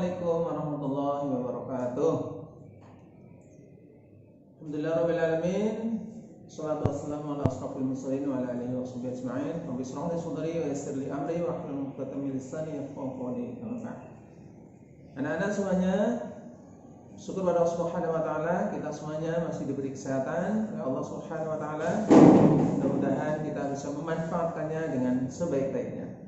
Assalamualaikum warahmatullahi wabarakatuh. Alhamdulillahirrabbilalamin. Assalatu wassalamu ala ashrafil mursalin wa ala alihi wa sahbihi ajma'in. Rabbi shrah li sadri wa yassir li amri wa hlul 'uqdatam min lisani yafqahu qawli. Anak-anak semuanya, syukur pada Allah Subhanahu wa taala, kita semuanya masih diberi kesehatan oleh Allah Subhanahu wa taala. Mudah-mudahan kita bisa memanfaatkannya dengan sebaik-baiknya.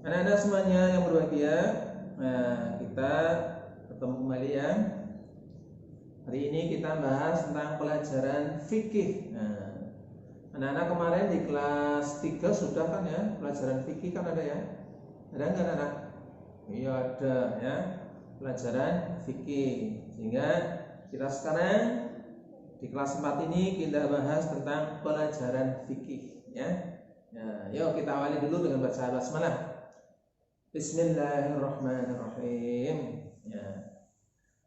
Anak-anak semuanya yang berbahagia, kita ketemu kembali ya. Hari ini kita bahas tentang pelajaran fikih. Anak-anak kemarin di kelas 3 sudah kan ya, pelajaran fikih kan ada ya? Ada enggak anak-anak? Iya ada ya, pelajaran fikih. Sehingga kita sekarang di kelas 4 ini kita bahas tentang pelajaran fikih ya. Yuk kita awali dulu dengan baca basmalah. Bismillahirrahmanirrahim. Ya.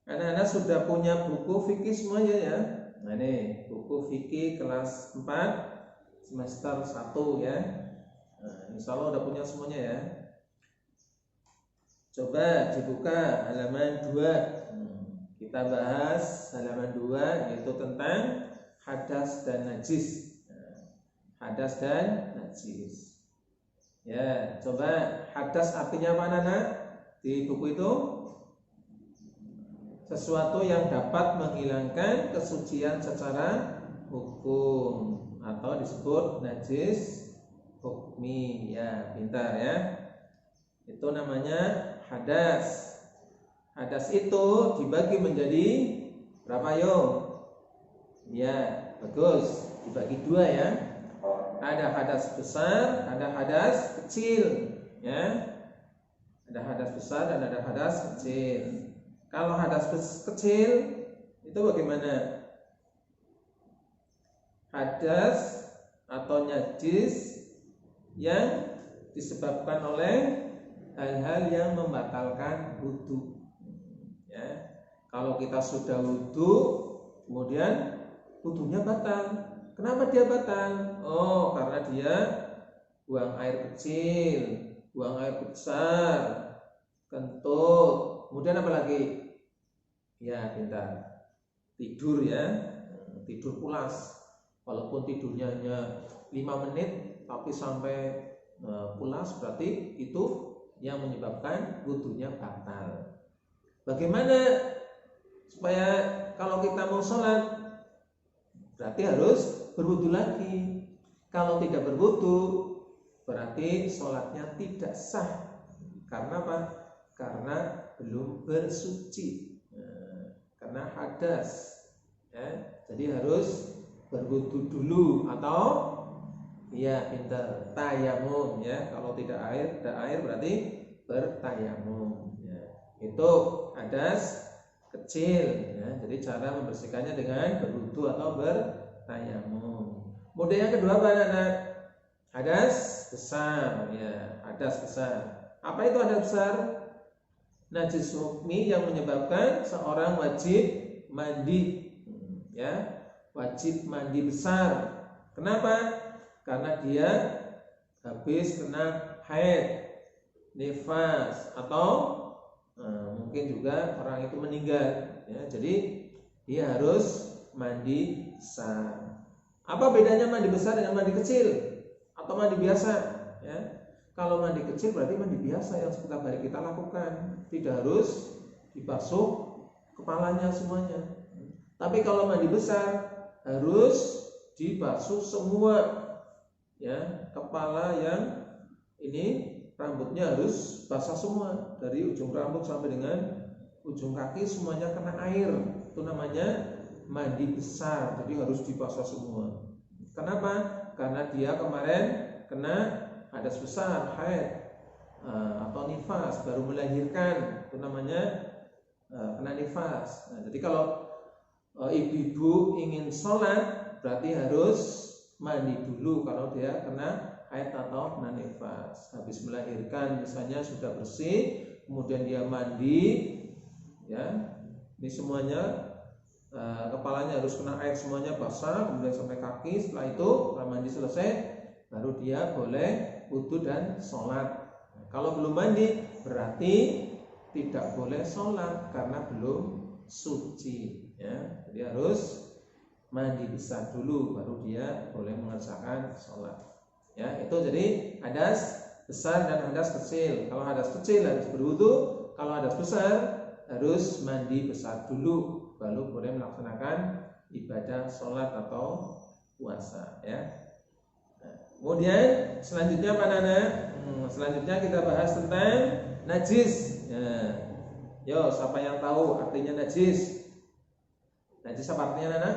Anak-anak sudah punya buku fikih semuanya ya. Nah ini buku fikih kelas 4 semester 1 ya. Insya Allah udah punya semuanya ya. Coba dibuka halaman 2. Kita bahas halaman 2 yaitu tentang hadas dan najis. Hadas dan najis. Ya, coba hadas artinya apa anak-anak? Di buku itu sesuatu yang dapat menghilangkan kesucian secara hukum atau disebut najis hukmi. Ya, pintar ya. Itu namanya hadas. Hadas itu dibagi menjadi berapa yo? Ya, bagus. Dibagi 2 ya. Ada hadas besar, ada hadas kecil, ya. Ada hadas besar dan ada hadas kecil. Kalau hadas kecil itu bagaimana? Hadas atau najis yang disebabkan oleh hal-hal yang membatalkan wudu. Ya. Kalau kita sudah wudu, kemudian wudunya batal. Kenapa dia batal? Oh, karena dia buang air kecil, buang air besar, kentut, kemudian apa lagi? Ya, pintar. Tidur ya, tidur pulas. Walaupun tidurnya hanya 5 menit, tapi sampai pulas berarti itu yang menyebabkan wudunya batal. Bagaimana supaya kalau kita mau sholat berarti harus berwudu lagi. Kalau tidak berwudu berarti sholatnya tidak sah. Karena apa? Karena belum bersuci. Karena hadas. Ya, jadi harus berwudu dulu atau ya pintar tayamum ya. Kalau tidak air berarti bertayamum. Ya. Itu hadas kecil ya. Jadi cara membersihkannya dengan berwudu atau bertayamum. Kemudian yang kedua apa anak-anak? Hadas besar ya, hadas besar. Apa itu hadas besar? Najis hukmi yang menyebabkan seorang wajib mandi ya, wajib mandi besar. Kenapa? Karena dia habis kena haid, nifas atau mungkin juga orang itu meninggal ya, jadi dia harus mandi besar. Apa bedanya mandi besar dengan mandi kecil atau mandi biasa ya? Kalau mandi kecil berarti mandi biasa yang setiap hari kita lakukan, tidak harus dibasuh kepalanya semuanya. Tapi kalau mandi besar harus dibasuh semua ya, kepala yang ini rambutnya harus basah semua, dari ujung rambut sampai dengan ujung kaki semuanya kena air. Itu namanya mandi besar, jadi harus dibasah semua. Kenapa? Karena dia kemarin kena hadas besar, haid atau nifas, baru melahirkan, itu namanya kena nifas. Nah, jadi kalau ibu-ibu ingin sholat berarti harus mandi dulu kalau dia kena haid atau kena nifas. Habis melahirkan misalnya sudah bersih, kemudian dia mandi ya, ini semuanya kepalanya harus kena air semuanya basah, kemudian sampai kaki. Setelah itu setelah mandi selesai baru dia boleh wudu dan sholat. Kalau belum mandi berarti tidak boleh sholat karena belum suci, ya. Jadi harus mandi besar dulu baru dia boleh mengerjakan sholat, ya. Itu jadi hadas besar dan hadas kecil. Kalau hadas kecil harus berwudu, kalau hadas besar harus mandi besar dulu baru boleh melaksanakan ibadah sholat atau puasa, ya. Nah, kemudian selanjutnya apa Nana? Selanjutnya kita bahas tentang najis. Nah, yo, siapa yang tahu artinya najis? Najis apa artinya Nana?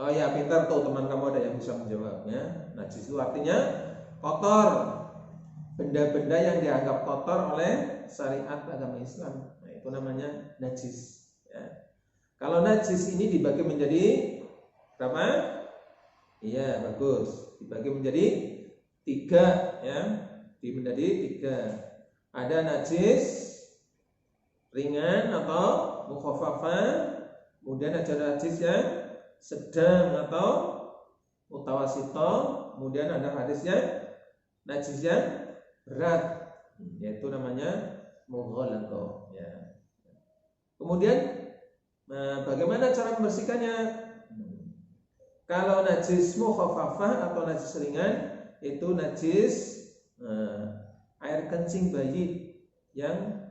Oh ya, pintar tuh teman kamu ada yang bisa menjawabnya. Najis itu artinya kotor, benda-benda yang dianggap kotor oleh syariat agama Islam. Nah, itu namanya najis, ya. Kalau najis ini dibagi menjadi berapa? Iya, bagus. Dibagi menjadi 3, ya. Menjadi 3. Ada najis ringan atau mukhafafah, kemudian ada najis yang sedang atau mutawasito, kemudian ada hadisnya najis yang berat, yaitu namanya mughalladhah, ya. Kemudian bagaimana cara membersihkannya? Kalau najis mukhafafah atau najis ringan itu najis air kencing bayi yang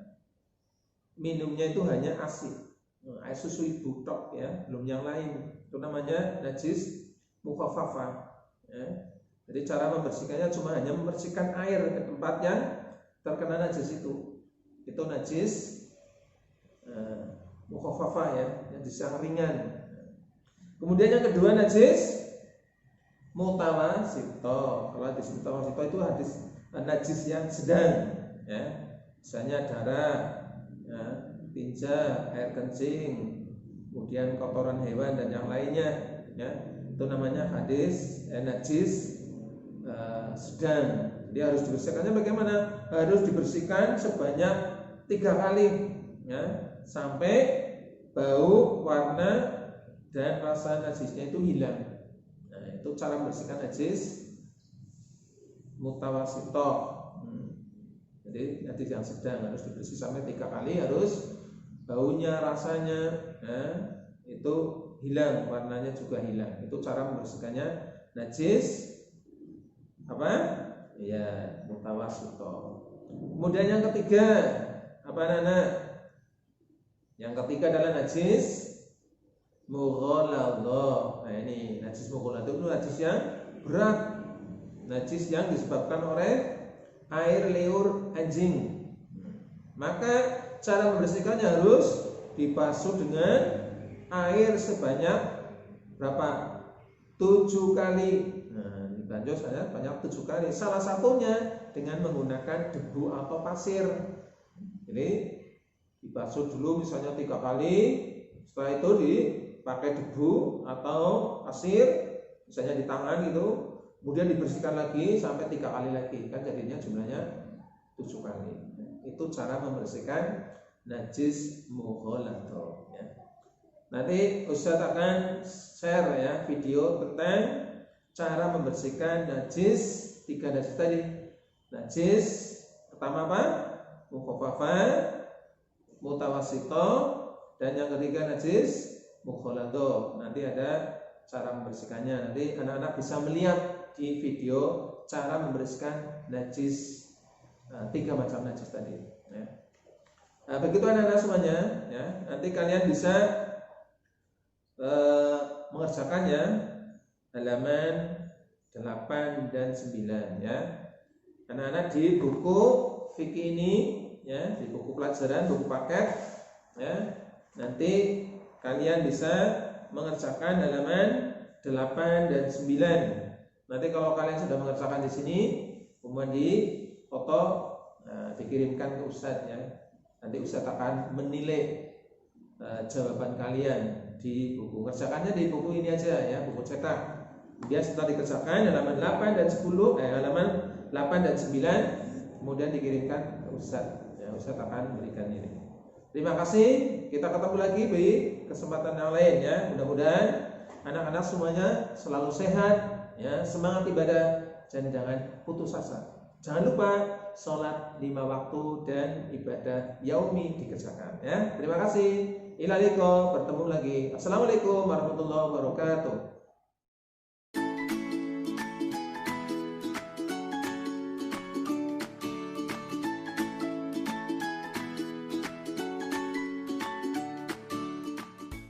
minumnya itu hanya ASI, air susu ibu tok, ya, belum yang lain. Itu namanya najis mukhafafah, ya. Jadi cara membersihkannya cuma hanya membersihkan air ke tempat yang terkena najis itu. Itu najis mukhafafah, ya, najis yang ringan. Kemudian yang kedua najis mutawasito. Kalau najis mutawasito itu najis yang sedang, ya. Misalnya darah, ya, tinja, air kencing, kemudian kotoran hewan dan yang lainnya, ya. Itu namanya najis sedang. Jadi harus dibersihkannya bagaimana? Harus dibersihkan sebanyak 3 kali, ya, sampai bau, warna dan rasa najisnya itu hilang. Nah, itu cara membersihkan najis mutawasito. Jadi najis yang sedang harus dibersih sampai 3 kali, harus baunya, rasanya, itu hilang, warnanya juga hilang. Itu cara membersihkannya najis apa? Ya, mutawasito. Kemudian yang ketiga apa Nana? Yang ketiga adalah najis mughalladhah. Nah, ini najis mughalladhah itu najis yang berat, najis yang disebabkan oleh air liur anjing. Maka cara membersihkannya harus dibasuh dengan air sebanyak berapa? 7 kali. Nah, dibasuh sebanyak 7 kali. Salah satunya dengan menggunakan debu atau pasir. Jadi dibasuh dulu misalnya 3 kali, setelah itu dipakai debu atau pasir, misalnya di tangan gitu, kemudian dibersihkan lagi sampai 3 kali lagi, kan jadinya jumlahnya 7 kali. Itu cara membersihkan najis mughalladhah, ya. Nanti Ustaz akan share, ya, video tentang cara membersihkan najis 3 najis tadi. Najis pertama apa? Mukhafafah, mutawasito, dan yang ketiga najis mughalladhah. Nanti ada cara membersihkannya. Nanti anak-anak bisa melihat di video cara membersihkan najis 3 macam najis tadi, ya. Nah, begitu anak-anak semuanya, ya. Nanti kalian bisa mengerjakannya halaman 8 dan 9, ya. Anak-anak di buku fikih ini, ya, di buku pelajaran, buku paket, ya. Nanti kalian bisa mengerjakan halaman 8 dan 9. Nanti kalau kalian sudah mengerjakan di sini, kemudian di foto, dikirimkan ke Ustadz, ya. Nanti Ustadz akan menilai jawaban kalian di buku. Kerjakannya di buku ini aja, ya, buku cetak. Kemudian setelah dikerjakan halaman 8 dan 10, halaman 8 dan 9, kemudian dikirimkan ke Ustadz, ya. Ustadz akan berikan ini. Terima kasih. Kita ketemu lagi di kesempatan yang lain, ya. Mudah-mudahan anak-anak semuanya selalu sehat, ya, semangat ibadah, dan jangan putus asa. Jangan lupa sholat 5 waktu dan ibadah yaumi dikerjakan ya. Terima kasih. Ila liqa, bertemu lagi. Assalamualaikum warahmatullahi wabarakatuh.